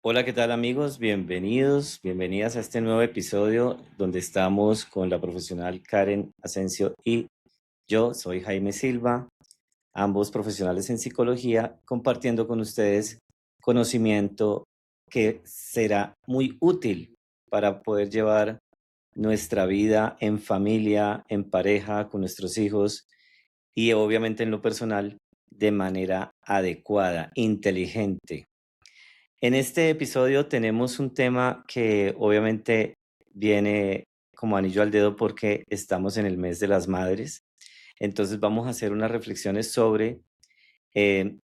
Hola, ¿qué tal amigos? Bienvenidos, bienvenidas a este nuevo episodio donde estamos con la profesional Karen Asensio y yo soy Jaime Silva, ambos profesionales en psicología, compartiendo con ustedes conocimiento que será muy útil para poder llevar nuestra vida en familia, en pareja, con nuestros hijos y obviamente en lo personal de manera adecuada, inteligente. En este episodio tenemos un tema que obviamente viene como anillo al dedo porque estamos en el mes de las madres. Entonces vamos a hacer unas reflexiones sobre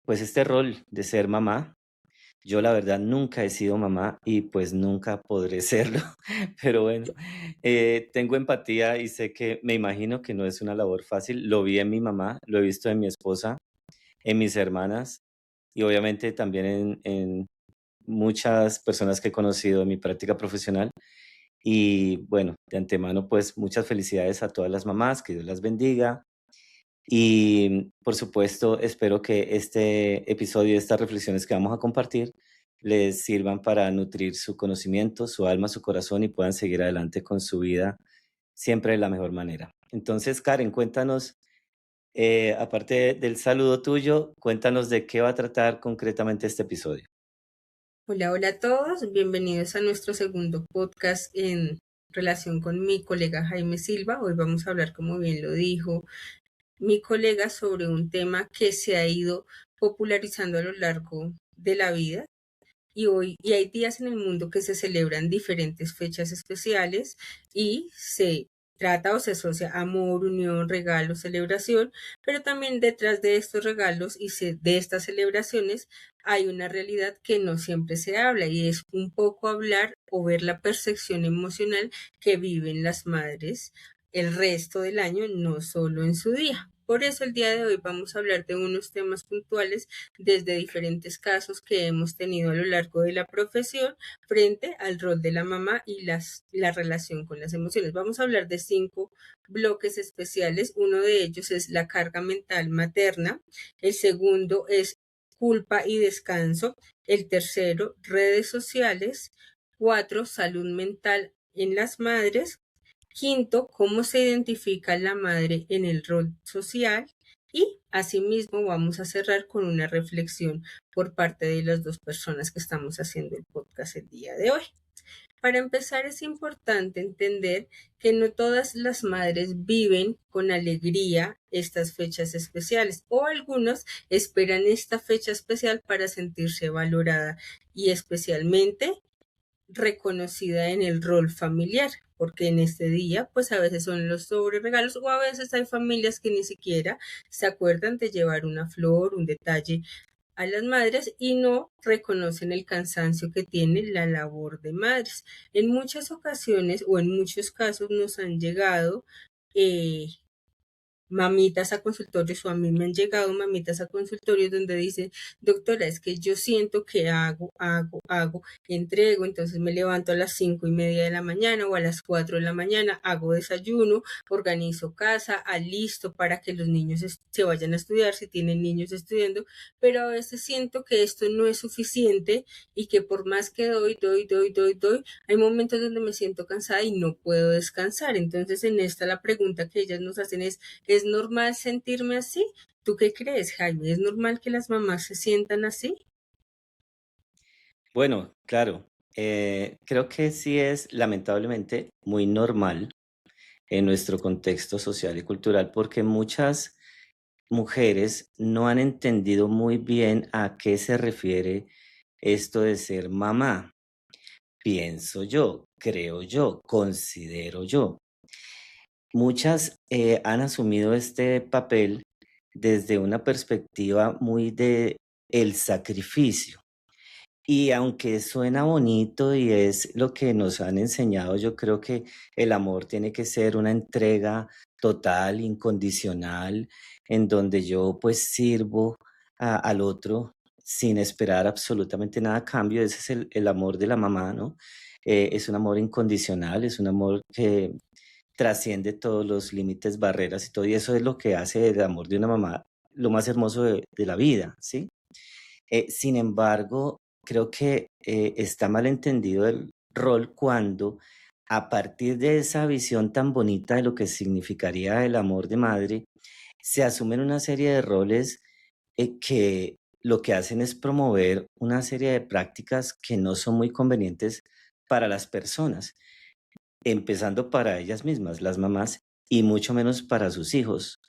pues este rol de ser mamá. Yo la verdad nunca he sido mamá y pues nunca podré serlo, pero bueno, tengo empatía y sé que me imagino que no es una labor fácil. Lo vi en mi mamá, lo he visto en mi esposa, en mis hermanas y obviamente también en muchas personas que he conocido en mi práctica profesional. Y bueno, de antemano, pues muchas felicidades a todas las mamás, que Dios las bendiga. Y por supuesto, espero que este episodio, estas reflexiones que vamos a compartir, les sirvan para nutrir su conocimiento, su alma, su corazón y puedan seguir adelante con su vida siempre de la mejor manera. Entonces, Karen, cuéntanos, aparte del saludo tuyo, cuéntanos de qué va a tratar concretamente este episodio. Hola a todos, bienvenidos a nuestro segundo podcast en relación con mi colega Jaime Silva. Hoy vamos a hablar, como bien lo dijo mi colega, sobre un tema que se ha ido popularizando a lo largo de la vida. Y hay días en el mundo que se celebran diferentes fechas especiales y se trata o se asocia amor, unión, regalo, celebración, pero también detrás de estos regalos de estas celebraciones hay una realidad que no siempre se habla, y es un poco hablar o ver la percepción emocional que viven las madres el resto del año, no solo en su día. Por eso el día de hoy vamos a hablar de unos temas puntuales desde diferentes casos que hemos tenido a lo largo de la profesión frente al rol de la mamá y la relación con las emociones. Vamos a hablar de 5 bloques especiales. Uno de ellos es la carga mental materna. El segundo es culpa y descanso. El tercero, redes sociales. 4, salud mental en las madres. Quinto, cómo se identifica la madre en el rol social. Y asimismo vamos a cerrar con una reflexión por parte de las dos personas que estamos haciendo el podcast el día de hoy. Para empezar, es importante entender que no todas las madres viven con alegría estas fechas especiales, o algunas esperan esta fecha especial para sentirse valorada y especialmente reconocida en el rol familiar, porque en este día pues a veces son los sobre regalos, o a veces hay familias que ni siquiera se acuerdan de llevar una flor, un detalle a las madres, y no reconocen el cansancio que tiene la labor de madres. En muchas ocasiones o en muchos casos nos han llegado eh, mamitas a consultorios, o a mí me han llegado mamitas a consultorios donde dicen: doctora, es que yo siento que hago, entrego, entonces me levanto a las 5:30 de la mañana o a las 4 de la mañana, hago desayuno, organizo casa, alisto para que los niños se vayan a estudiar si tienen niños estudiando, pero a veces siento que esto no es suficiente y que por más que doy, hay momentos donde me siento cansada y no puedo descansar. Entonces, en esta la pregunta que ellas nos hacen ¿es normal sentirme así? ¿Tú qué crees, Jaime? ¿Es normal que las mamás se sientan así? Bueno, claro, creo que sí es lamentablemente muy normal en nuestro contexto social y cultural porque muchas mujeres no han entendido muy bien a qué se refiere esto de ser mamá. Pienso yo, creo yo, considero yo. Muchas han asumido este papel desde una perspectiva muy de el sacrificio. Y aunque suena bonito y es lo que nos han enseñado, yo creo que el amor tiene que ser una entrega total, incondicional, en donde yo pues sirvo al otro sin esperar absolutamente nada a cambio. Ese es el amor de la mamá, ¿no? Es un amor incondicional, es un amor que trasciende todos los límites, barreras y todo, y eso es lo que hace el amor de una mamá lo más hermoso de la vida, ¿sí? Sin embargo, creo que está mal entendido el rol cuando a partir de esa visión tan bonita de lo que significaría el amor de madre, se asumen una serie de roles que lo que hacen es promover una serie de prácticas que no son muy convenientes para las personas, empezando para ellas mismas, las mamás, y mucho menos para sus hijos.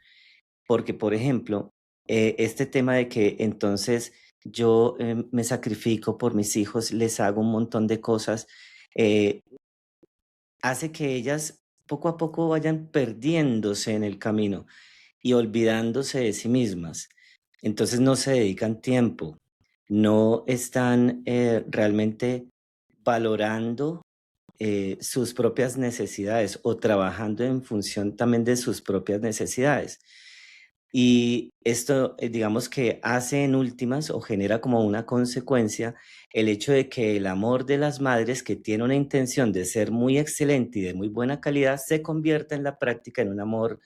Porque, por ejemplo, este tema de que entonces yo me sacrifico por mis hijos, les hago un montón de cosas, eh, hace que ellas poco a poco vayan perdiéndose en el camino y olvidándose de sí mismas. Entonces no se dedican tiempo, no están realmente valorando sus propias necesidades o trabajando en función también de sus propias necesidades. Y esto, digamos que hace en últimas o genera como una consecuencia el hecho de que el amor de las madres que tiene una intención de ser muy excelente y de muy buena calidad se convierta en la práctica en un amor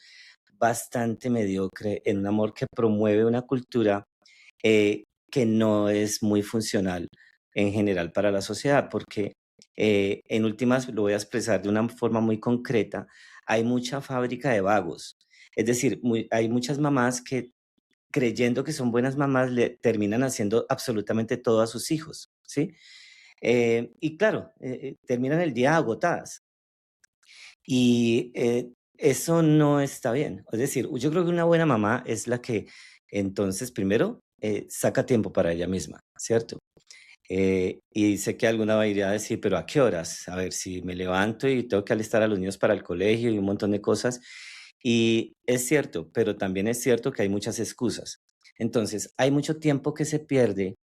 bastante mediocre, en un amor que promueve una cultura que no es muy funcional en general para la sociedad, porque en últimas, lo voy a expresar de una forma muy concreta, hay mucha fábrica de vagos. Es decir, hay muchas mamás que creyendo que son buenas mamás le terminan haciendo absolutamente todo a sus hijos, ¿sí? Y claro, terminan el día agotadas. Y eso no está bien. Es decir, yo creo que una buena mamá es la que entonces primero saca tiempo para ella misma, ¿cierto? Y sé que alguna va a ir a decir, pero ¿a qué horas? A ver, si me levanto y tengo que alistar a los niños para el colegio y un montón de cosas. Y es cierto, pero también es cierto que hay muchas excusas. Entonces, hay mucho tiempo que se pierde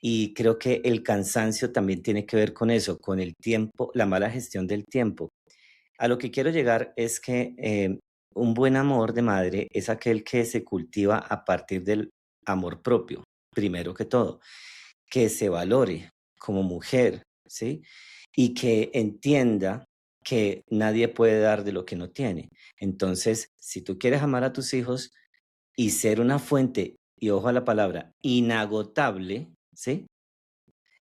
y creo que el cansancio también tiene que ver con eso, con el tiempo, la mala gestión del tiempo. A lo que quiero llegar es que un buen amor de madre es aquel que se cultiva a partir del amor propio, primero que todo, que se valore como mujer, ¿sí? Y que entienda que nadie puede dar de lo que no tiene. Entonces, si tú quieres amar a tus hijos y ser una fuente, y ojo a la palabra, inagotable, ¿sí?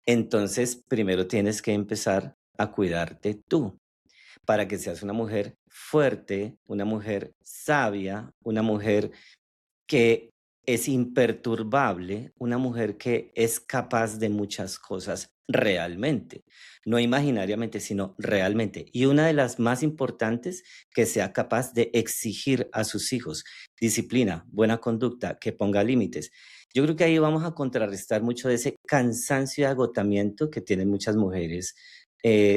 Entonces, primero tienes que empezar a cuidarte tú para que seas una mujer fuerte, una mujer sabia, una mujer que es imperturbable, una mujer que es capaz de muchas cosas realmente, no imaginariamente, sino realmente. Y una de las más importantes, que sea capaz de exigir a sus hijos disciplina, buena conducta, que ponga límites. Yo creo que ahí vamos a contrarrestar mucho de ese cansancio y agotamiento que tienen muchas mujeres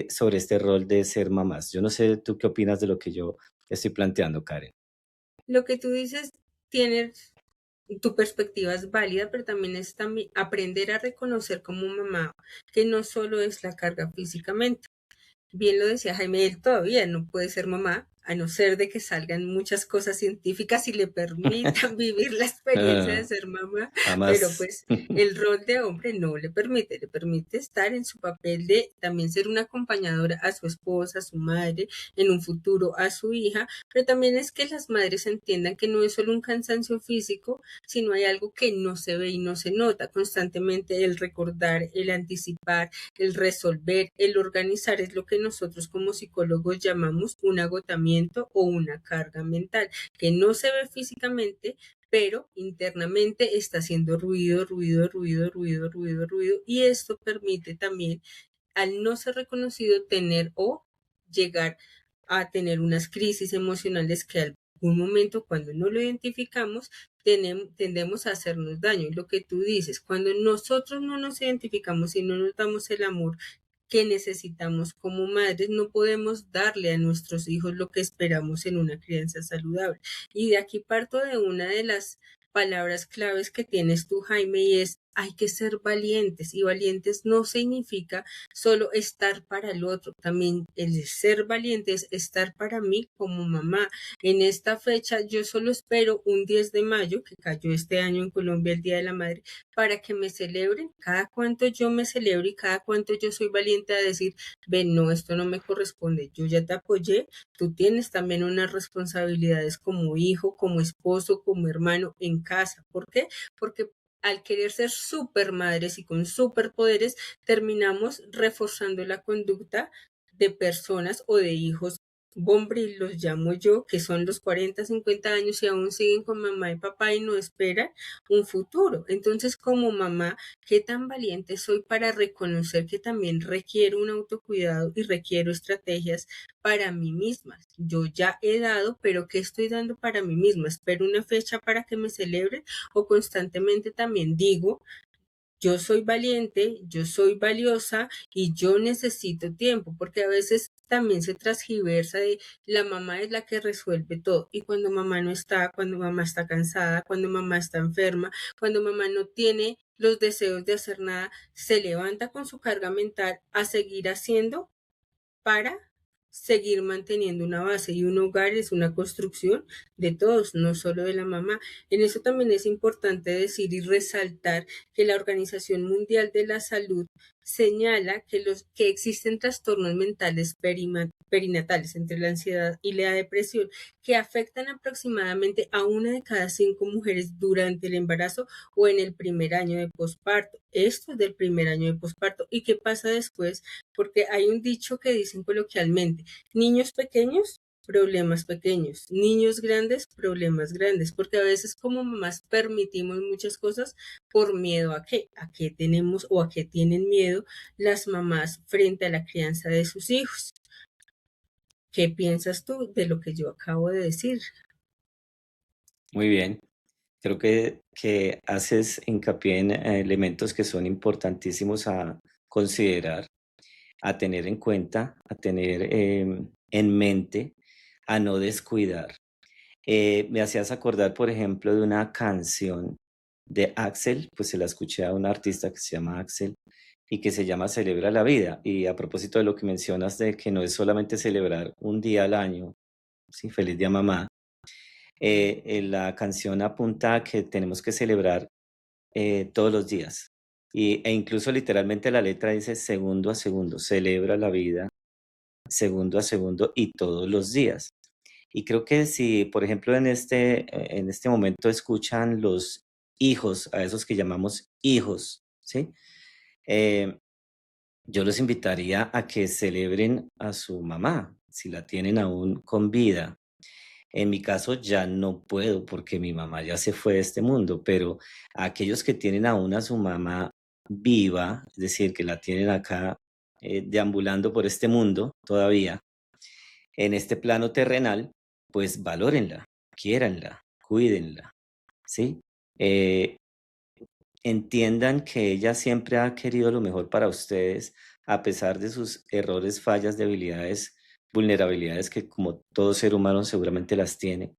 sobre este rol de ser mamás. Yo no sé tú qué opinas de lo que yo estoy planteando, Karen. Lo que tú dices tiene tu perspectiva es válida, pero también es también aprender a reconocer como mamá que no solo es la carga físicamente. Bien lo decía Jaime, él todavía no puede ser mamá, a no ser de que salgan muchas cosas científicas y le permitan vivir la experiencia de Ah, ser mamá, pero jamás. pues el rol de hombre no le permite estar en su papel de también ser una acompañadora a su esposa, a su madre, en un futuro a su hija, pero también es que las madres entiendan que no es solo un cansancio físico, sino hay algo que no se ve y no se nota constantemente, el recordar, el anticipar, el resolver, el organizar es lo que nosotros como psicólogos llamamos un agotamiento o una carga mental, que no se ve físicamente, pero internamente está haciendo ruido, ruido, ruido, ruido, ruido, ruido, y esto permite también, al no ser reconocido, tener o llegar a tener unas crisis emocionales que algún momento cuando no lo identificamos tendemos a hacernos daño. Y lo que tú dices, cuando nosotros no nos identificamos y no nos damos el amor que necesitamos como madres, no podemos darle a nuestros hijos lo que esperamos en una crianza saludable. Y de aquí parto de una de las palabras claves que tienes tú, Jaime, y es hay que ser valientes. Y valientes no significa solo estar para el otro, también el ser valiente es estar para mí como mamá. En esta fecha yo solo espero un 10 de mayo, que cayó este año en Colombia el Día de la Madre, para que me celebren, cada cuanto yo me celebro y cada cuanto yo soy valiente a decir, ven, no, esto no me corresponde, yo ya te apoyé, tú tienes también unas responsabilidades como hijo, como esposo, como hermano en casa. ¿Por qué? Porque al querer ser super madres y con superpoderes, terminamos reforzando la conducta de personas o de hijos bombril, los llamo yo, que son los 40, 50 años y aún siguen con mamá y papá y no esperan un futuro. Entonces, como mamá, ¿qué tan valiente soy para reconocer que también requiero un autocuidado y requiero estrategias para mí misma? Yo ya he dado, pero ¿qué estoy dando para mí misma? ¿Espero una fecha para que me celebren o constantemente también digo, yo soy valiente, yo soy valiosa y yo necesito tiempo? Porque a veces también se transgiversa de la mamá es la que resuelve todo y cuando mamá no está, cuando mamá está cansada, cuando mamá está enferma, cuando mamá no tiene los deseos de hacer nada, se levanta con su carga mental a seguir haciendo para seguir manteniendo una base, y un hogar es una construcción de todos, no solo de la mamá. En eso también es importante decir y resaltar que la Organización Mundial de la Salud señala que existen trastornos mentales perinatales entre la ansiedad y la depresión que afectan aproximadamente a 1 de cada 5 mujeres durante el embarazo o en el primer año de posparto. Esto es del primer año de posparto. ¿Y qué pasa después? Porque hay un dicho que dicen coloquialmente, niños pequeños, problemas pequeños, niños grandes, problemas grandes, porque a veces como mamás permitimos muchas cosas por miedo a qué tenemos o a qué tienen miedo las mamás frente a la crianza de sus hijos. ¿Qué piensas tú de lo que yo acabo de decir? Muy bien. Creo que haces hincapié en elementos que son importantísimos a considerar, a tener en cuenta, a tener en mente, a no descuidar. Me hacías acordar, por ejemplo, de una canción de Axel, pues se la escuché a un artista que se llama Axel y que se llama Celebra la vida. Y a propósito de lo que mencionas de que no es solamente celebrar un día al año, sí, feliz día mamá, la canción apunta a que tenemos que celebrar todos los días. E incluso literalmente la letra dice segundo a segundo, celebra la vida segundo a segundo y todos los días. Y creo que si, por ejemplo, en este momento escuchan los hijos, a esos que llamamos hijos, ¿sí? Eh, yo los invitaría a que celebren a su mamá, si la tienen aún con vida. En mi caso ya no puedo porque mi mamá ya se fue de este mundo, pero a aquellos que tienen aún a su mamá viva, es decir, que la tienen acá deambulando por este mundo todavía, en este plano terrenal, pues valórenla, quiéranla, cuídenla, ¿sí? Eh, entiendan que ella siempre ha querido lo mejor para ustedes, a pesar de sus errores, fallas, debilidades, vulnerabilidades que como todo ser humano seguramente las tiene,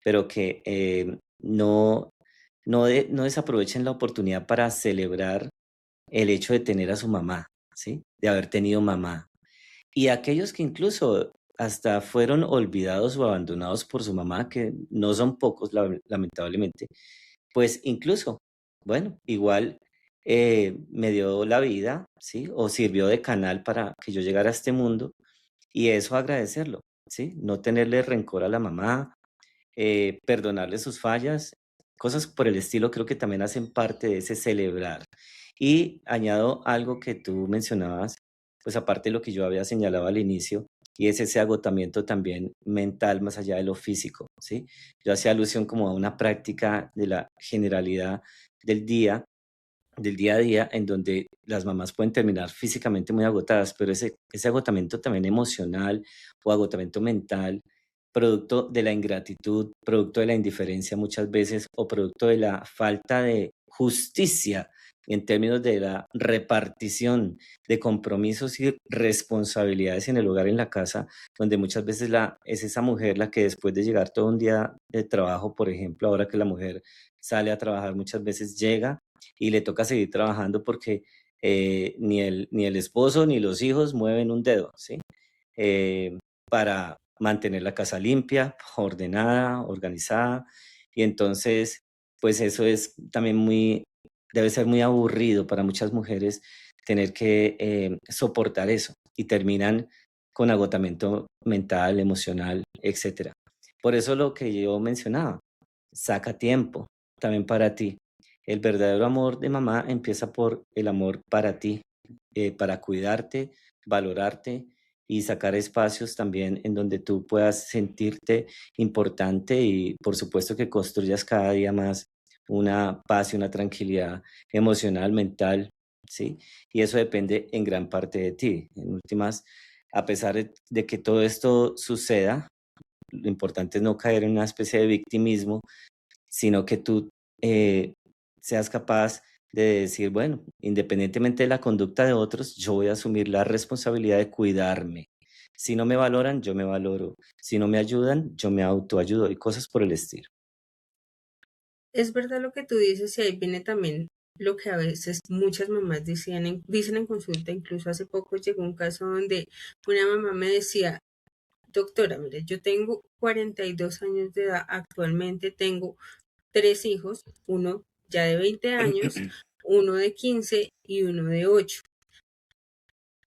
pero que no desaprovechen la oportunidad para celebrar el hecho de tener a su mamá, ¿sí? De haber tenido mamá. Y aquellos que incluso hasta fueron olvidados o abandonados por su mamá, que no son pocos, lamentablemente, pues incluso, bueno, igual me dio la vida, ¿sí? O sirvió de canal para que yo llegara a este mundo y eso agradecerlo, ¿sí? No tenerle rencor a la mamá, perdonarle sus fallas, cosas por el estilo creo que también hacen parte de ese celebrar. Y añado algo que tú mencionabas, pues aparte de lo que yo había señalado al inicio, y es ese agotamiento también mental más allá de lo físico, ¿sí? Yo hacía alusión como a una práctica de la generalidad del día, del día a día, en donde las mamás pueden terminar físicamente muy agotadas, pero ese agotamiento también emocional o agotamiento mental, producto de la ingratitud, producto de la indiferencia muchas veces, o producto de la falta de justicia en términos de la repartición de compromisos y responsabilidades en el hogar, en la casa, donde muchas veces es esa mujer la que después de llegar todo un día de trabajo, por ejemplo, ahora que la mujer sale a trabajar, muchas veces llega y le toca seguir trabajando porque ni el esposo ni los hijos mueven un dedo, ¿sí? Para mantener la casa limpia, ordenada, organizada. Y entonces, pues eso es también debe ser muy aburrido para muchas mujeres tener que soportar eso y terminan con agotamiento mental, emocional, etcétera. Por eso lo que yo mencionaba, saca tiempo también para ti. El verdadero amor de mamá empieza por el amor para ti, para cuidarte, valorarte y sacar espacios también en donde tú puedas sentirte importante y por supuesto que construyas cada día más una paz y una tranquilidad emocional, mental, ¿sí? Y eso depende en gran parte de ti. En últimas, a pesar de que todo esto suceda, lo importante es no caer en una especie de victimismo, sino que tú eh, seas capaz de decir, bueno, independientemente de la conducta de otros, yo voy a asumir la responsabilidad de cuidarme. Si no me valoran, yo me valoro. Si no me ayudan, yo me autoayudo y cosas por el estilo. Es verdad lo que tú dices y ahí viene también lo que a veces muchas mamás dicen en consulta. Incluso hace poco llegó un caso donde una mamá me decía, doctora, mire, yo tengo 42 años de edad, actualmente tengo tres hijos, uno ya de 20 años, uno de 15 y uno de 8.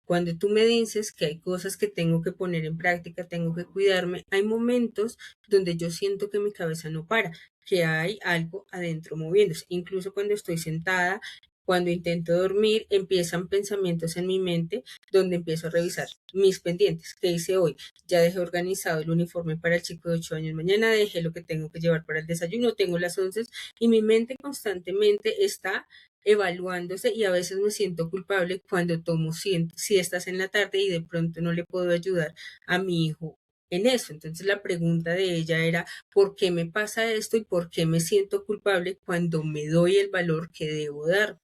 Cuando tú me dices que hay cosas que tengo que poner en práctica, tengo que cuidarme, hay momentos donde yo siento que mi cabeza no para, que hay algo adentro moviéndose. Incluso cuando estoy sentada, cuando intento dormir, empiezan pensamientos en mi mente donde empiezo a revisar mis pendientes. ¿Qué hice hoy? Ya dejé organizado el uniforme para el chico de 8 años. Mañana dejé lo que tengo que llevar para el desayuno, tengo las 11 y mi mente constantemente está evaluándose y a veces me siento culpable cuando tomo siestas en la tarde y de pronto no le puedo ayudar a mi hijo en eso. Entonces la pregunta de ella era, ¿por qué me pasa esto y por qué me siento culpable cuando me doy el valor que debo dar?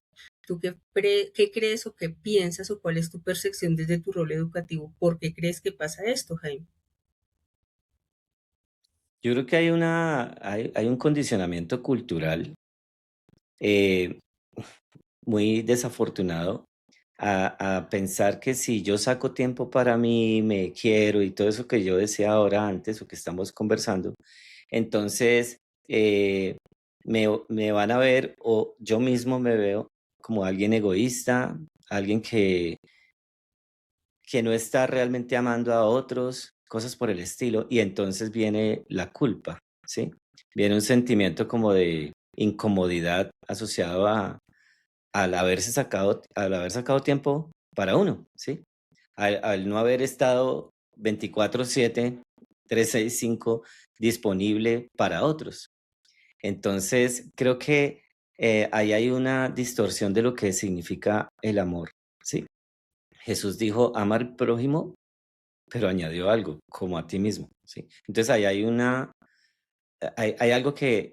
¿Tú qué crees o qué piensas o cuál es tu percepción desde tu rol educativo? ¿Por qué crees que pasa esto, Jaime? Yo creo que hay un condicionamiento cultural eh, muy desafortunado a pensar que si yo saco tiempo para mí, me quiero y todo eso que yo decía ahora antes o que estamos conversando, entonces me van a ver o yo mismo me veo como alguien egoísta, alguien que no está realmente amando a otros, cosas por el estilo, y entonces viene la culpa, ¿sí? Viene un sentimiento como de incomodidad asociado al haber sacado tiempo para uno, ¿sí? Al no haber estado 24/7, 365 disponible para otros. Entonces, creo que ahí hay una distorsión de lo que significa el amor, ¿sí? Jesús dijo, ama al prójimo, pero añadió algo, como a ti mismo, ¿sí? Entonces, ahí hay algo que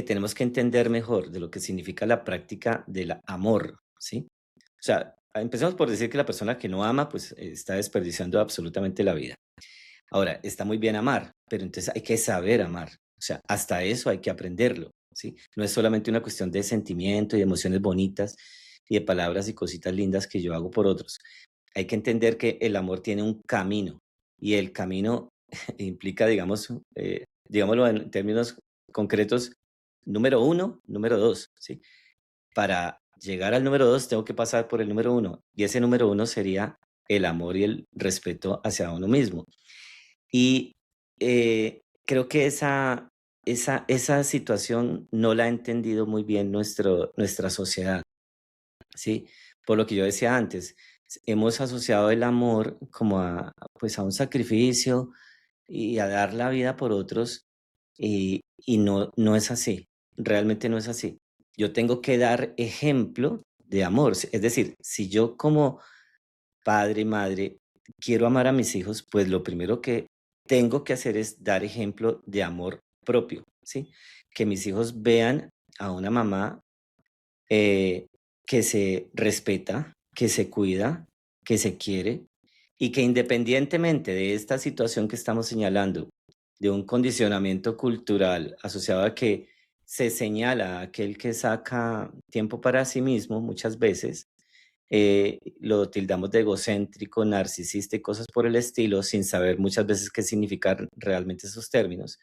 tenemos que entender mejor de lo que significa la práctica del amor, ¿sí? O sea, empecemos por decir que la persona que no ama, pues está desperdiciando absolutamente la vida. Ahora, está muy bien amar, pero entonces hay que saber amar. O sea, hasta eso hay que aprenderlo, ¿sí? No es solamente una cuestión de sentimiento y emociones bonitas y de palabras y cositas lindas que yo hago por otros. Hay que entender que el amor tiene un camino y el camino implica, digámoslo en términos concretos, número uno, número dos, ¿sí? Para llegar al número dos tengo que pasar por el número uno y ese número uno sería el amor y el respeto hacia uno mismo. Y creo que esa situación no la ha entendido muy bien nuestra sociedad, ¿sí? Por lo que yo decía antes, hemos asociado el amor como pues a un sacrificio y a dar la vida por otros y no es así, realmente no es así. Yo tengo que dar ejemplo de amor, es decir, si yo como padre, madre, quiero amar a mis hijos, pues lo primero que tengo que hacer es dar ejemplo de amor propio, ¿sí? Que mis hijos vean a una mamá eh, que se respeta, que se cuida, que se quiere y que independientemente de esta situación que estamos señalando, de un condicionamiento cultural asociado a que se señala a aquel que saca tiempo para sí mismo muchas veces, lo tildamos de egocéntrico, narcisista y cosas por el estilo, sin saber muchas veces qué significan realmente esos términos.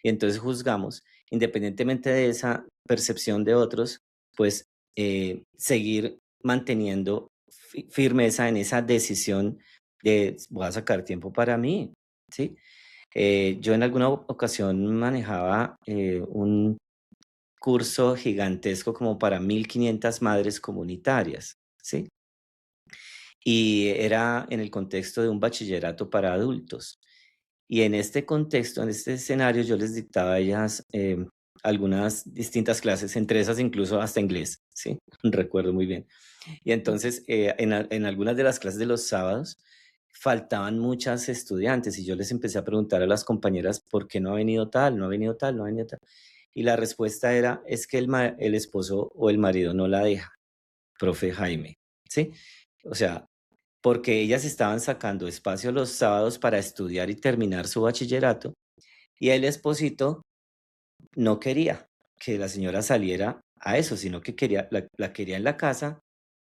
Y entonces juzgamos, independientemente de esa percepción de otros, pues seguir manteniendo firmeza en esa decisión de voy a sacar tiempo para mí, ¿sí? Yo en alguna ocasión manejaba curso gigantesco como para 1.500 madres comunitarias, ¿sí? Y era en el contexto de un bachillerato para adultos. Y en este contexto, en este escenario, yo les dictaba a ellas algunas distintas clases, entre esas incluso hasta inglés, ¿sí? Recuerdo muy bien. Y entonces, en algunas de las clases de los sábados, faltaban muchas estudiantes y yo les empecé a preguntar a las compañeras por qué no ha venido tal, no ha venido tal, no ha venido tal. Y la respuesta era, es que el esposo o el marido no la deja, profe Jaime, ¿sí? O sea, porque ellas estaban sacando espacio los sábados para estudiar y terminar su bachillerato y el esposito no quería que la señora saliera a eso, sino que la quería en la casa,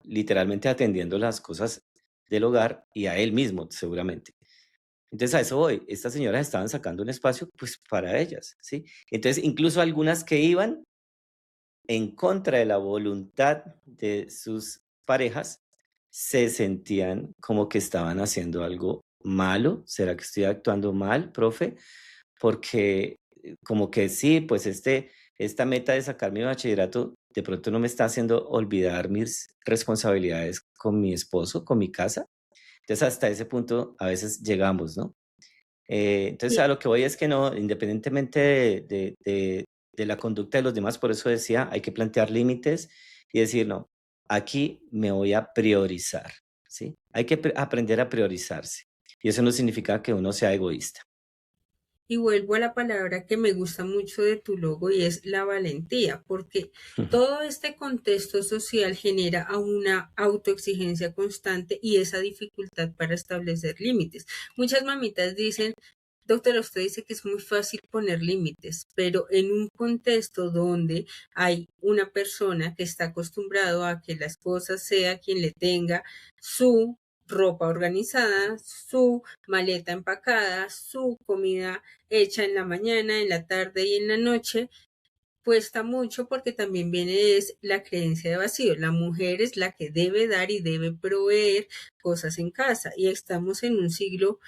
literalmente atendiendo las cosas del hogar y a él mismo, seguramente. Entonces a eso voy, estas señoras estaban sacando un espacio pues para ellas, ¿sí? Entonces incluso algunas que iban en contra de la voluntad de sus parejas, se sentían como que estaban haciendo algo malo. ¿Será que estoy actuando mal, profe? Porque como que sí, pues esta meta de sacar mi bachillerato de pronto no me está haciendo olvidar mis responsabilidades con mi esposo, con mi casa. Entonces hasta ese punto a veces llegamos, ¿no? Entonces a lo que voy es que no, independientemente de la conducta de los demás, por eso decía, hay que plantear límites y decir, no, aquí me voy a priorizar, ¿sí? Hay que aprender a priorizarse. Y eso no significa que uno sea egoísta. Y vuelvo a la palabra que me gusta mucho de tu logo y es la valentía, porque todo este contexto social genera a una autoexigencia constante y esa dificultad para establecer límites. Muchas mamitas dicen, doctora, usted dice que es muy fácil poner límites, pero en un contexto donde hay una persona que está acostumbrado a que las cosas sea quien le tenga su ropa organizada, su maleta empacada, su comida hecha en la mañana, en la tarde y en la noche, cuesta mucho porque también viene es la creencia de vacío. La mujer es la que debe dar y debe proveer cosas en casa y estamos en un siglo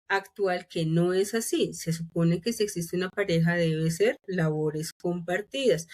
actual que no es así. Se supone que si existe una pareja debe ser labores compartidas.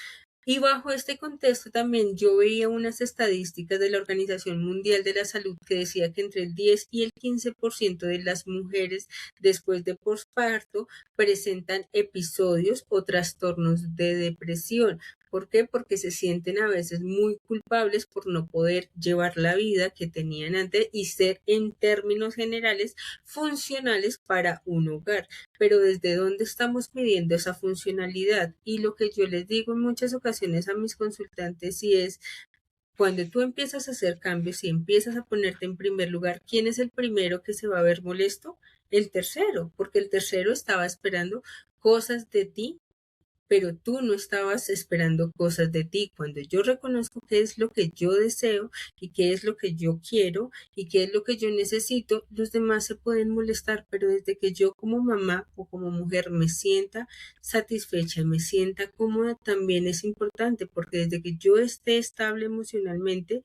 Y bajo este contexto también yo veía unas estadísticas de la Organización Mundial de la Salud que decía que entre el 10 y el 15% de las mujeres después de posparto presentan episodios o trastornos de depresión. ¿Por qué? Porque se sienten a veces muy culpables por no poder llevar la vida que tenían antes y ser en términos generales funcionales para un hogar. Pero ¿desde dónde estamos midiendo esa funcionalidad? Y lo que yo les digo en muchas ocasiones a mis consultantes y es, cuando tú empiezas a hacer cambios y empiezas a ponerte en primer lugar, ¿quién es el primero que se va a ver molesto? El tercero, porque el tercero estaba esperando cosas de ti, pero tú no estabas esperando cosas de ti. Cuando yo reconozco qué es lo que yo deseo y qué es lo que yo quiero y qué es lo que yo necesito, los demás se pueden molestar, pero desde que yo como mamá o como mujer me sienta satisfecha y me sienta cómoda, también es importante, porque desde que yo esté estable emocionalmente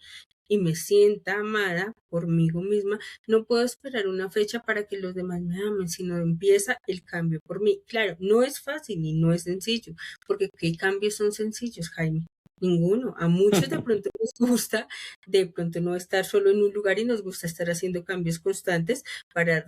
y me sienta amada por mí misma, no puedo esperar una fecha para que los demás me amen, sino empieza el cambio por mí. Claro, no es fácil y no es sencillo, porque ¿qué cambios son sencillos, Jaime? Ninguno. A muchos de pronto nos gusta de pronto no estar solo en un lugar y nos gusta estar haciendo cambios constantes para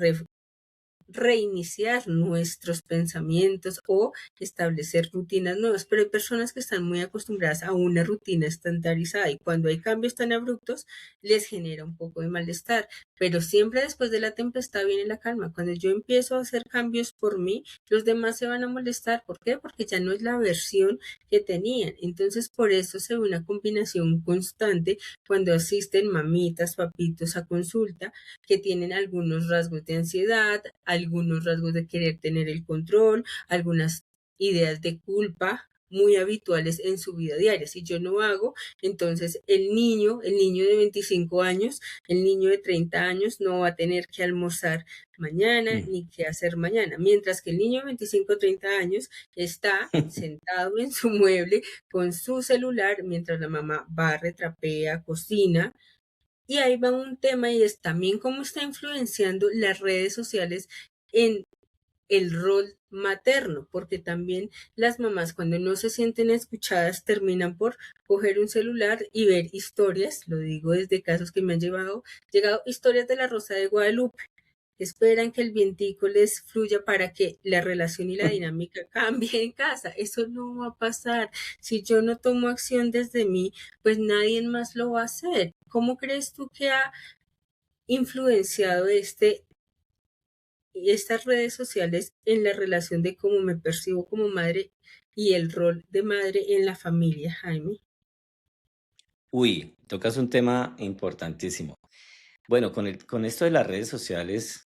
reiniciar nuestros pensamientos o establecer rutinas nuevas, pero hay personas que están muy acostumbradas a una rutina estandarizada y cuando hay cambios tan abruptos les genera un poco de malestar, pero siempre después de la tempestad viene la calma. Cuando yo empiezo a hacer cambios por mí, los demás se van a molestar. ¿Por qué? Porque ya no es la versión que tenían. Entonces, por eso se ve una combinación constante cuando asisten mamitas, papitos a consulta que tienen algunos rasgos de ansiedad, algunos rasgos de querer tener el control, algunas ideas de culpa muy habituales en su vida diaria. Si yo no hago, entonces el niño de 25 años, el niño de 30 años no va a tener que almorzar mañana ni qué hacer mañana, mientras que el niño de 25 o 30 años está sentado en su mueble con su celular mientras la mamá barre, trapea, cocina, y ahí va un tema y es también cómo está influenciando las redes sociales en el rol materno, porque también las mamás cuando no se sienten escuchadas terminan por coger un celular y ver historias, lo digo desde casos que me han llegado historias de la Rosa de Guadalupe. Esperan que el vientico les fluya para que la relación y la dinámica cambie en casa. Eso no va a pasar. Si yo no tomo acción desde mí, pues nadie más lo va a hacer. ¿Cómo crees tú que ha influenciado estas redes sociales en la relación de cómo me percibo como madre y el rol de madre en la familia, Jaime? Uy, tocas un tema importantísimo. Bueno, con esto de las redes sociales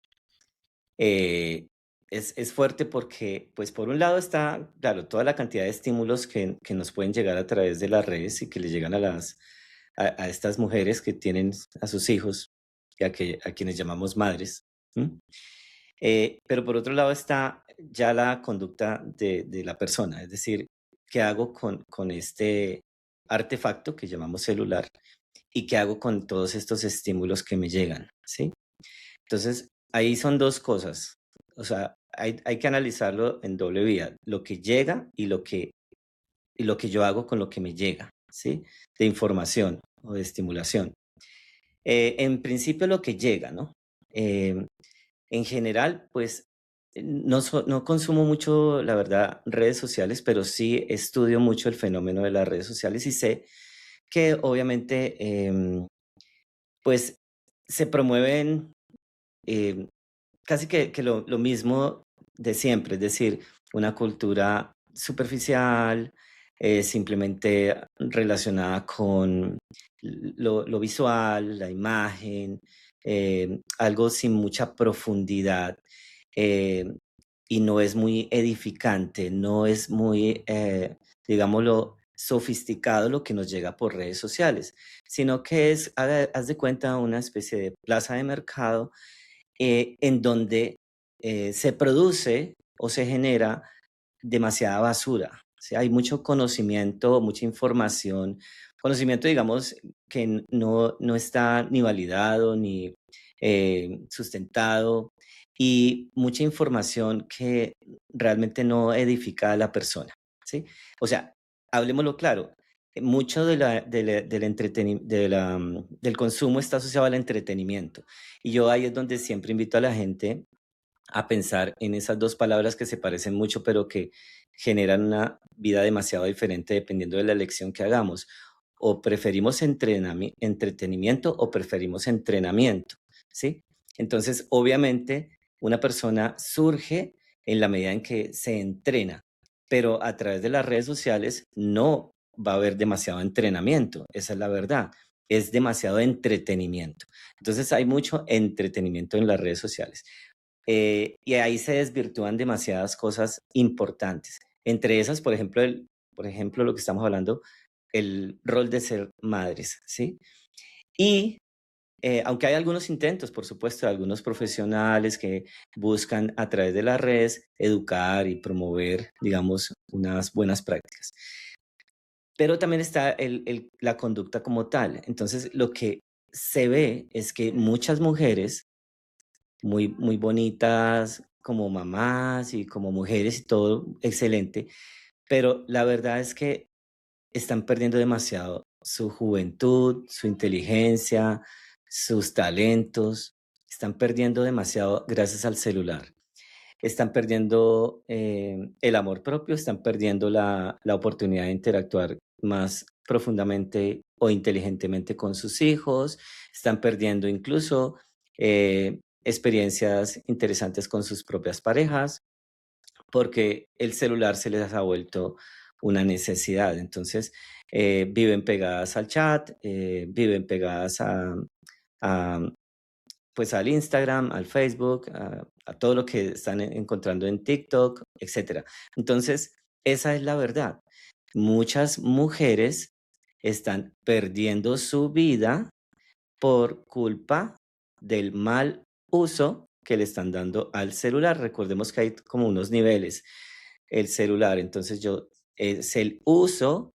eh, es fuerte porque, pues por un lado está, claro, toda la cantidad de estímulos que nos pueden llegar a través de las redes y que le llegan a estas mujeres que tienen a sus hijos y a quienes llamamos madres. ¿M? Pero por otro lado está ya la conducta de la persona, es decir, qué hago con este artefacto que llamamos celular y qué hago con todos estos estímulos que me llegan, ¿sí? Entonces, ahí son dos cosas. O sea, hay que analizarlo en doble vía, lo que llega y lo que yo hago con lo que me llega, ¿sí? De información o de estimulación. En principio, lo que llega, ¿no? Eh, en general, pues no consumo mucho, la verdad, redes sociales, pero sí estudio mucho el fenómeno de las redes sociales y sé que obviamente, pues se promueven eh, casi que lo mismo de siempre, es decir, una cultura superficial, simplemente relacionada con lo visual, la imagen, algo sin mucha profundidad, eh, y no es muy edificante, no es muy, digámoslo, sofisticado lo que nos llega por redes sociales, sino que es, haz de cuenta, una especie de plaza de mercado en donde se produce o se genera demasiada basura. O sea, hay mucho conocimiento, mucha información, conocimiento, digamos, que no está ni validado ni sustentado y mucha información que realmente no edifica a la persona, ¿sí? O sea, hablemoslo claro, mucho del consumo está asociado al entretenimiento. Y yo ahí es donde siempre invito a la gente a pensar en esas dos palabras que se parecen mucho, pero que generan una vida demasiado diferente dependiendo de la elección que hagamos. O preferimos entretenimiento o preferimos entrenamiento, ¿sí? Entonces, obviamente, una persona surge en la medida en que se entrena, pero a través de las redes sociales no va a haber demasiado entrenamiento, esa es la verdad, es demasiado entretenimiento. Entonces, hay mucho entretenimiento en las redes sociales. Y ahí se desvirtúan demasiadas cosas importantes. Entre esas, por ejemplo, lo que estamos hablando, el rol de ser madres, ¿sí? Y aunque hay algunos intentos, por supuesto, de algunos profesionales que buscan a través de las redes educar y promover, digamos, unas buenas prácticas. Pero también está la conducta como tal. Entonces, lo que se ve es que muchas mujeres muy bonitas como mamás y como mujeres y todo, excelente, pero la verdad es que están perdiendo demasiado su juventud, su inteligencia, sus talentos, están perdiendo demasiado gracias al celular. Están perdiendo el amor propio, están perdiendo la oportunidad de interactuar más profundamente o inteligentemente con sus hijos, están perdiendo incluso experiencias interesantes con sus propias parejas, porque el celular se les ha vuelto una necesidad. Entonces, viven pegadas al chat, viven pegadas a, pues al Instagram, al Facebook, a todo lo que están encontrando en TikTok, etcétera. Entonces, esa es la verdad. Muchas mujeres están perdiendo su vida por culpa del mal uso que le están dando al celular. Recordemos que hay como unos niveles. El celular, entonces es el uso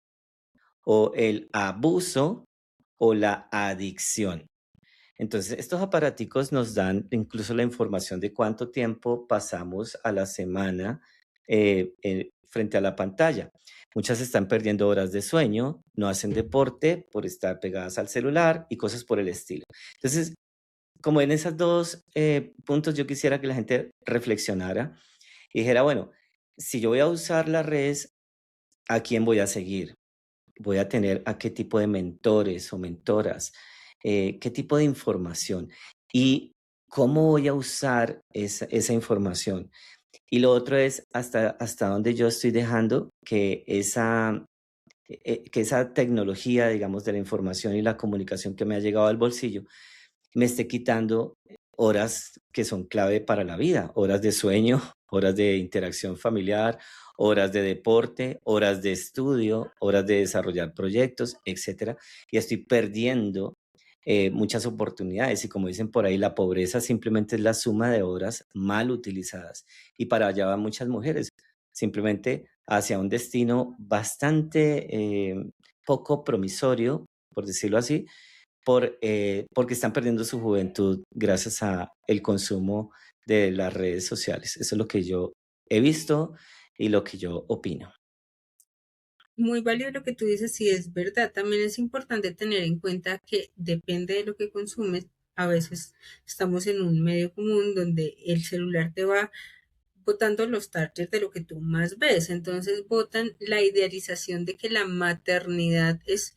o el abuso o la adicción. Entonces, estos aparaticos nos dan incluso la información de cuánto tiempo pasamos a la semana frente a la pantalla. Muchas están perdiendo horas de sueño, no hacen deporte por estar pegadas al celular y cosas por el estilo. Entonces, como en esos dos puntos, yo quisiera que la gente reflexionara y dijera, bueno, si yo voy a usar las redes, ¿a quién voy a seguir? ¿Voy a tener a qué tipo de mentores o mentoras? ¿Qué tipo de información? ¿Y cómo voy a usar esa información? Y lo otro es hasta dónde yo estoy dejando que esa tecnología, digamos, de la información y la comunicación que me ha llegado al bolsillo, me esté quitando horas que son clave para la vida, horas de sueño, horas de interacción familiar, horas de deporte, horas de estudio, horas de desarrollar proyectos, etcétera. Y estoy perdiendo muchas oportunidades. Y como dicen por ahí, la pobreza simplemente es la suma de horas mal utilizadas. Y para allá van muchas mujeres, simplemente hacia un destino bastante poco promisorio, por decirlo así, porque están perdiendo su juventud gracias a el consumo de las redes sociales. Eso es lo que yo he visto y lo que yo opino. Muy válido lo que tú dices, sí es verdad. También es importante tener en cuenta que depende de lo que consumes. A veces estamos en un medio común donde el celular te va botando los targets de lo que tú más ves. Entonces botan la idealización de que la maternidad es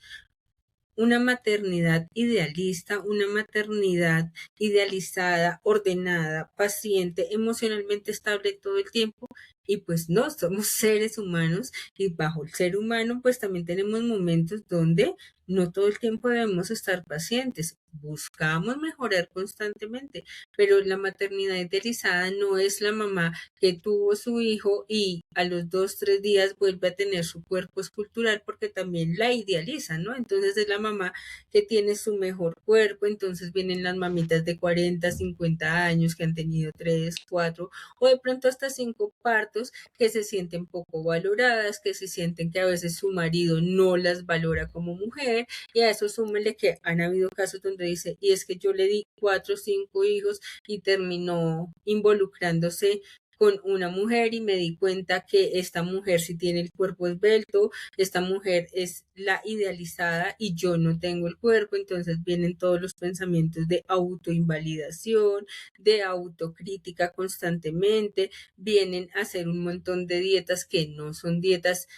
una maternidad idealista, una maternidad idealizada, ordenada, paciente, emocionalmente estable todo el tiempo. Y pues no, somos seres humanos y bajo el ser humano pues también tenemos momentos donde no todo el tiempo debemos estar pacientes. Buscamos mejorar constantemente, pero la maternidad idealizada no es la mamá que tuvo su hijo y a los 2, 3 días vuelve a tener su cuerpo escultural porque también la idealiza, ¿no? Entonces es la mamá que tiene su mejor cuerpo, entonces vienen las mamitas de 40, 50 años que han tenido 3, 4 o de pronto hasta 5 partos que se sienten poco valoradas, que se sienten que a veces su marido no las valora como mujer y a eso súmele que han habido casos donde dice, y es que yo le di 4 o 5 hijos y terminó involucrándose con una mujer y me di cuenta que esta mujer sí tiene el cuerpo esbelto, esta mujer es la idealizada y yo no tengo el cuerpo, entonces vienen todos los pensamientos de autoinvalidación, de autocrítica constantemente, vienen a hacer un montón de dietas que no son dietas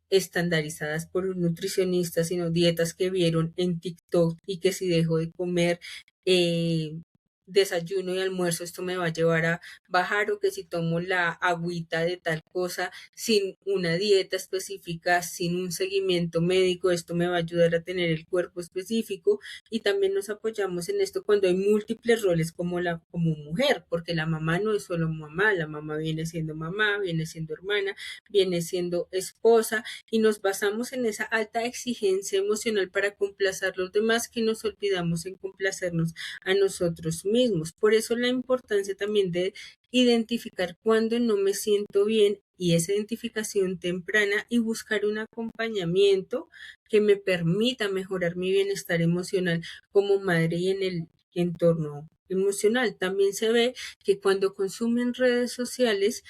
estandarizadas por un nutricionista, sino dietas que vieron en TikTok y que si dejo de comer desayuno y almuerzo esto me va a llevar a bajar o que si tomo la agüita de tal cosa sin una dieta específica, sin un seguimiento médico, esto me va a ayudar a tener el cuerpo específico y también nos apoyamos en esto cuando hay múltiples roles como mujer, porque la mamá no es solo mamá, la mamá, viene siendo hermana, viene siendo esposa y nos basamos en esa alta exigencia emocional para complacer a los demás que nos olvidamos en complacernos a nosotros mismos. Por eso la importancia también de identificar cuando no me siento bien y esa identificación temprana y buscar un acompañamiento que me permita mejorar mi bienestar emocional como madre y en el entorno emocional. También se ve que cuando consumen redes sociales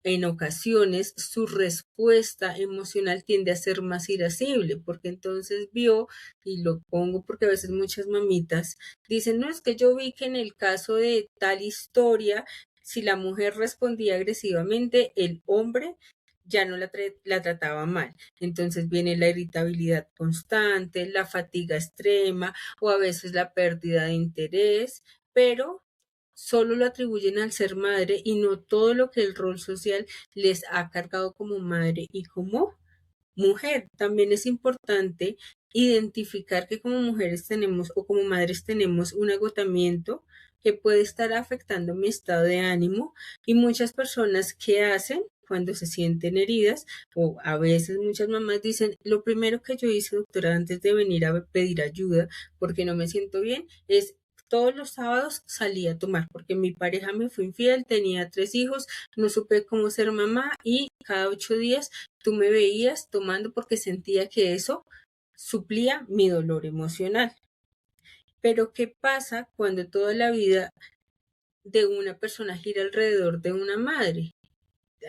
en ocasiones su respuesta emocional tiende a ser más irascible, porque entonces vio, y lo pongo porque a veces muchas mamitas dicen, no, es que yo vi que en el caso de tal historia, si la mujer respondía agresivamente, el hombre ya no la trataba mal. Entonces viene la irritabilidad constante, la fatiga extrema o a veces la pérdida de interés, pero solo lo atribuyen al ser madre y no todo lo que el rol social les ha cargado como madre y como mujer. También es importante identificar que como mujeres tenemos o como madres tenemos un agotamiento que puede estar afectando mi estado de ánimo y muchas personas que hacen cuando se sienten heridas o a veces muchas mamás dicen, lo primero que yo hice, doctora, antes de venir a pedir ayuda porque no me siento bien, es todos los sábados salí a tomar porque mi pareja me fue infiel, tenía 3 hijos, no supe cómo ser mamá y cada 8 días tú me veías tomando porque sentía que eso suplía mi dolor emocional. Pero ¿qué pasa cuando toda la vida de una persona gira alrededor de una madre?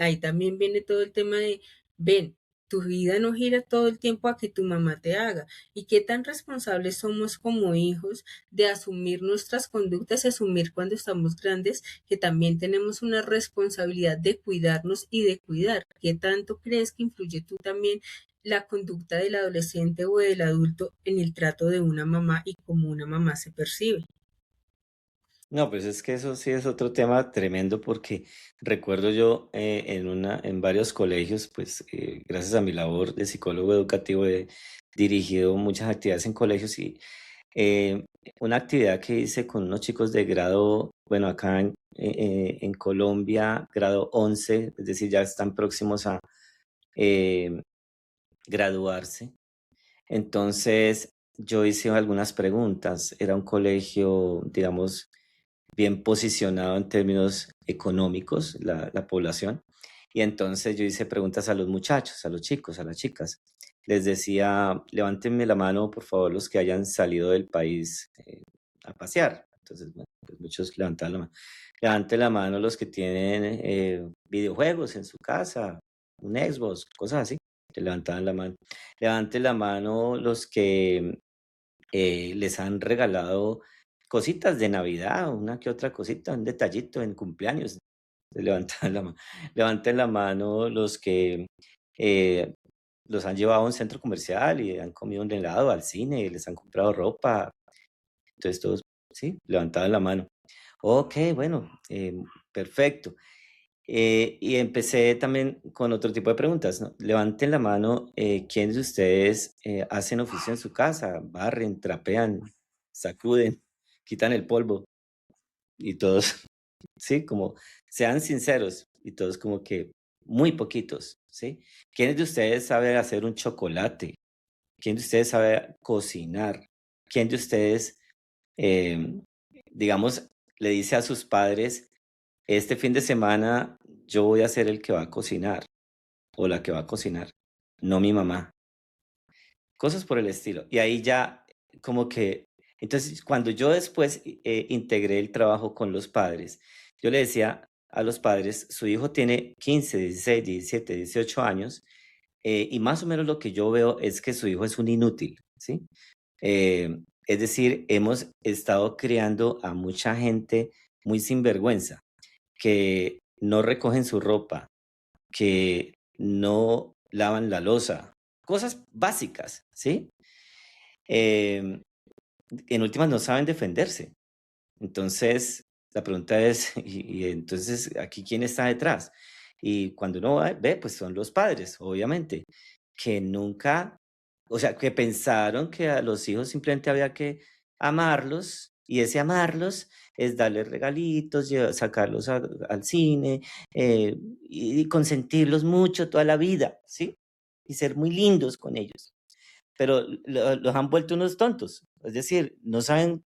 Ahí también viene todo el tema de, ven, tu vida no gira todo el tiempo a que tu mamá te haga. Y qué tan responsables somos como hijos de asumir nuestras conductas y asumir cuando estamos grandes que también tenemos una responsabilidad de cuidarnos y de cuidar. ¿Qué tanto crees que influye tú también la conducta del adolescente o del adulto en el trato de una mamá y cómo una mamá se percibe? No, pues es que eso sí es otro tema tremendo porque recuerdo yo en varios colegios, pues gracias a mi labor de psicólogo educativo he dirigido muchas actividades en colegios y eh, una actividad que hice con unos chicos de grado, bueno, acá en Colombia, grado 11, es decir, ya están próximos a eh, graduarse. Entonces, yo hice algunas preguntas. Era un colegio, digamos, bien posicionado en términos económicos, la población. Y entonces yo hice preguntas a los muchachos, a los chicos, a las chicas. Les decía, levántenme la mano, por favor, los que hayan salido del país a pasear. Entonces, bueno, pues muchos levantaban la mano. Levanten la mano los que tienen videojuegos en su casa, un Xbox, cosas así. Que levantaban la mano. Levanten la mano los que les han regalado cositas de Navidad, una que otra cosita, un detallito en cumpleaños. Levanten la mano. Levanten la mano los que eh, los han llevado a un centro comercial y han comido un helado, al cine, y les han comprado ropa. Entonces todos, sí, levantaban la mano. Ok, bueno, perfecto. Y empecé también con otro tipo de preguntas, ¿no? Levanten la mano, ¿quiénes de ustedes hacen oficio en su casa? Barren, trapean, sacuden, quitan el polvo y todos, sí, como sean sinceros y todos como que muy poquitos, ¿sí? ¿Quiénes de ustedes sabe hacer un chocolate? ¿Quién de ustedes sabe cocinar? ¿Quién de ustedes, em, digamos, le dice a sus padres, este fin de semana yo voy a ser el que va a cocinar o la que va a cocinar, no mi mamá? Cosas por el estilo. Y ahí ya como que, entonces cuando yo después integré el trabajo con los padres, yo le decía a los padres, su hijo tiene 15, 16, 17, 18 años y más o menos lo que yo veo es que su hijo es un inútil, ¿sí? Es decir, hemos estado criando a mucha gente muy sinvergüenza, que no recogen su ropa, que no lavan la loza, cosas básicas, ¿sí? Em, en últimas no saben defenderse. Entonces, la pregunta es, y entonces, ¿aquí quién está detrás? Y cuando uno ve, pues son los padres, obviamente, que nunca, o sea, que pensaron que a los hijos simplemente había que amarlos, y ese amarlos es darles regalitos, sacarlos al cine, y consentirlos mucho toda la vida, ¿sí? Y ser muy lindos con ellos. Pero los han vuelto unos tontos, es decir, no saben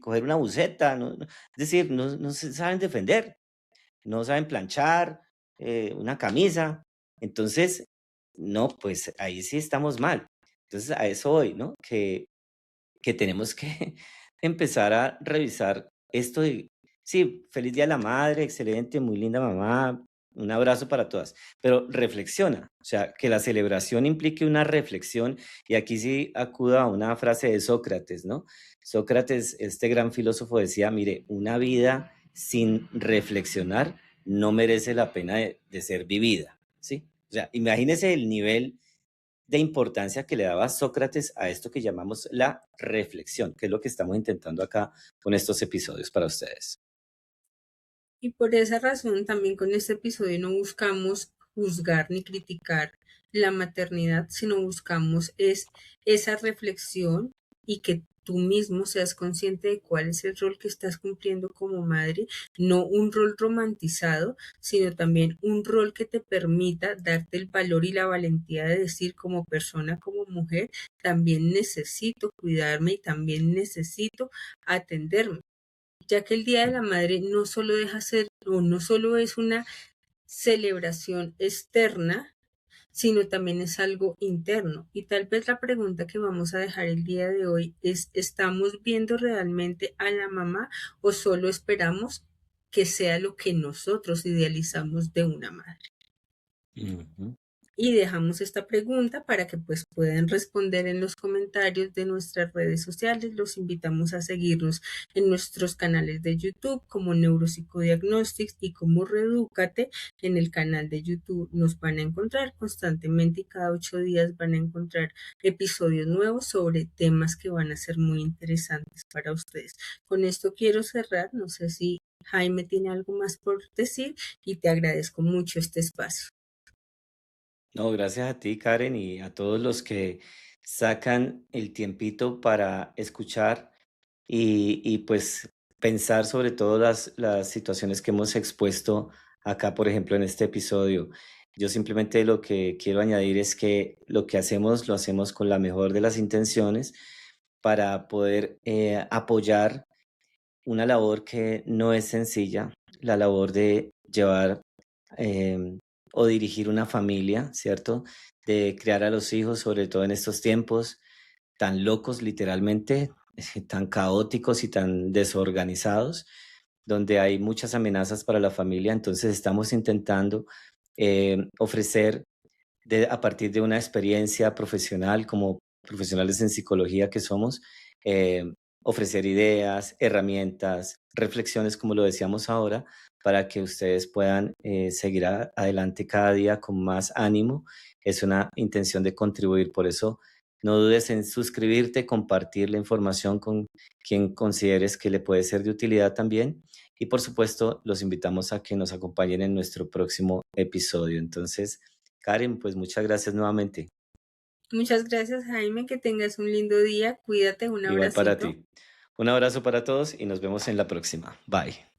coger una buceta, es decir, no se saben defender, no saben planchar una camisa. Entonces, no, pues ahí sí estamos mal. Entonces, a eso voy, ¿no? Que tenemos que empezar a revisar esto de, sí, feliz Día de la Madre, excelente, muy linda mamá, un abrazo para todas, pero reflexiona, o sea, que la celebración implique una reflexión, y aquí sí acudo a una frase de Sócrates, ¿no? Sócrates, este gran filósofo, decía, mire, una vida sin reflexionar no merece la pena de ser vivida, ¿sí? O sea, imagínese el nivel de importancia que le daba Sócrates a esto que llamamos la reflexión, que es lo que estamos intentando acá con estos episodios para ustedes. Y por esa razón también con este episodio no buscamos juzgar ni criticar la maternidad, sino buscamos es esa reflexión y que tú mismo seas consciente de cuál es el rol que estás cumpliendo como madre, no un rol romantizado, sino también un rol que te permita darte el valor y la valentía de decir como persona, como mujer, también necesito cuidarme y también necesito atenderme, ya que el Día de la Madre no solo deja ser o no solo es una celebración externa, sino también es algo interno. Y tal vez la pregunta que vamos a dejar el día de hoy es, ¿estamos viendo realmente a la mamá o solo esperamos que sea lo que nosotros idealizamos de una madre? Ujú. Y dejamos esta pregunta para que pues puedan responder en los comentarios de nuestras redes sociales. Los invitamos a seguirnos en nuestros canales de YouTube como Neuropsicodiagnostics y como Redúcate. En el canal de YouTube nos van a encontrar constantemente y cada 8 días van a encontrar episodios nuevos sobre temas que van a ser muy interesantes para ustedes. Con esto quiero cerrar. No sé si Jaime tiene algo más por decir y te agradezco mucho este espacio. No, gracias a ti, Karen, y a todos los que sacan el tiempito para escuchar y pues pensar sobre todo las situaciones que hemos expuesto acá, por ejemplo, en este episodio. Yo simplemente lo que quiero añadir es que lo que hacemos lo hacemos con la mejor de las intenciones para poder apoyar una labor que no es sencilla, la labor de llevar em, o dirigir una familia, ¿cierto? De criar a los hijos, sobre todo en estos tiempos tan locos, literalmente, tan caóticos y tan desorganizados, donde hay muchas amenazas para la familia. Entonces estamos intentando ofrecer a partir de una experiencia profesional como profesionales en psicología que somos, eh, ofrecer ideas, herramientas, reflexiones, como lo decíamos ahora, para que ustedes puedan seguir adelante cada día con más ánimo. Es una intención de contribuir, por eso no dudes en suscribirte, compartir la información con quien consideres que le puede ser de utilidad también. Y por supuesto, los invitamos a que nos acompañen en nuestro próximo episodio. Entonces, Karen, pues muchas gracias nuevamente. Muchas gracias, Jaime, que tengas un lindo día. Cuídate, un Igual para abracito. ti. Un abrazo para todos y nos vemos en la próxima. Bye.